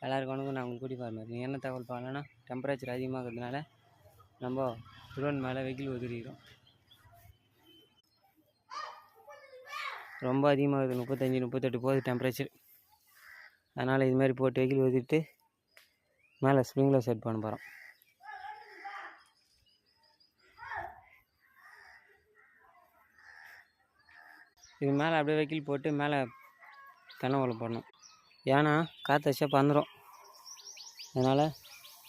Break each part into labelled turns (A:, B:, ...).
A: எல்லாருக்கும் வணக்கம். நான் உங்களுக்கு கூட்டி பாருங்க. என்ன தகவல் பார்க்கலன்னா, டெம்பரேச்சர் அதிகமாகிறதுனால நம்ம ட்ரோன் மேலே வெயில் ஒதுக்கிறோம். ரொம்ப அதிகமாகுது, 35-38 போகுது டெம்பரேச்சர். அதனால் இதுமாதிரி போட்டு வெயில் ஒதுக்கிட்டு மேலே ஸ்ப்ரிங்க்லர் செட் பண்ண போகிறோம். இது மேலே அப்படியே வெயில் போட்டு மேலே தென்னை போடணும். ஏன்னா காற்று வச்சா பறந்துடும். அதனால்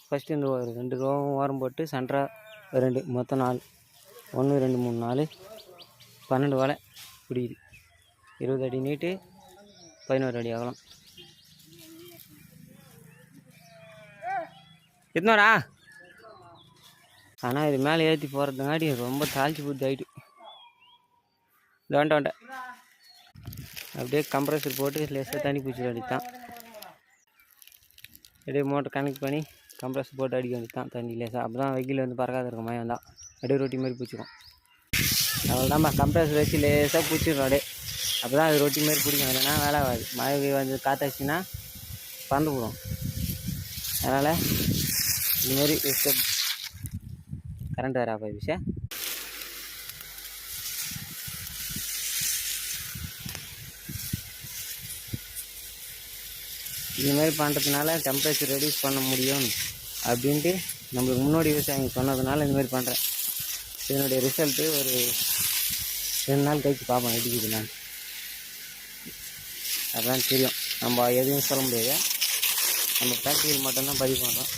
A: ஃபஸ்ட்டு இந்த 2 ரோவும் ஓரம் போட்டு சென்டராக 2 மொத்தம் 4, 1 2 3 4 12 வலை பிடிக்குது. 20 அடி நீட்டு, 11 அடி அகலம். எத்தனோடா? ஆனால் இது மேலே ஏற்றி போகிறதுங்காட்டி ரொம்ப தாழ்ச்சி புத்தி ஆகிட்டு வந்துட்டேன். அப்படியே கம்ப்ரஸர் போட்டு லேசாக தண்ணி பூச்சி அடித்தான். அப்படியே மோட்டர் கனெக்ட் பண்ணி கம்ப்ரஸர் போட்டு அடிக்க வேண்டியதான் தண்ணி லேசாக. அப்போ தான் வெயில் வந்து பறக்காத இருக்கும். மயம் தான் அப்படியே ரொட்டி மாதிரி பூச்சிக்கும். அவ்வளோதான்மா, கம்ப்ரஸர் வச்சு லேசாக பூச்சிடும். அப்படியே அப்போ தான் அது ரொட்டி மாதிரி பிடிக்கும். இல்லைன்னா வேலை ஆகாது. மழை வந்து காற்றாச்சுன்னா பறந்து போடும். அதனால் இதுமாரி கரண்ட் வேறு ஆஃப் ஆகிடுச்சு. இதுமாரி பண்ணுறதுனால டெம்பரேச்சர் ரெடியூஸ் பண்ண முடியும் அப்படின்ட்டு நம்மளுக்கு முன்னோடி விவசாயிங்க சொன்னதுனால இதுமாரி பண்ணுறேன். இதனுடைய ரிசல்ட்டு ஒரு 2 நாள் கழிச்சு பார்ப்போம் எப்படி நான். அதுதான் தெரியும். நம்ம எதுவும் சொல்ல முடியாது. நம்ம ப்ராக்டிக்கல் மட்டும்தான் பதிவு பண்ணுறோம்.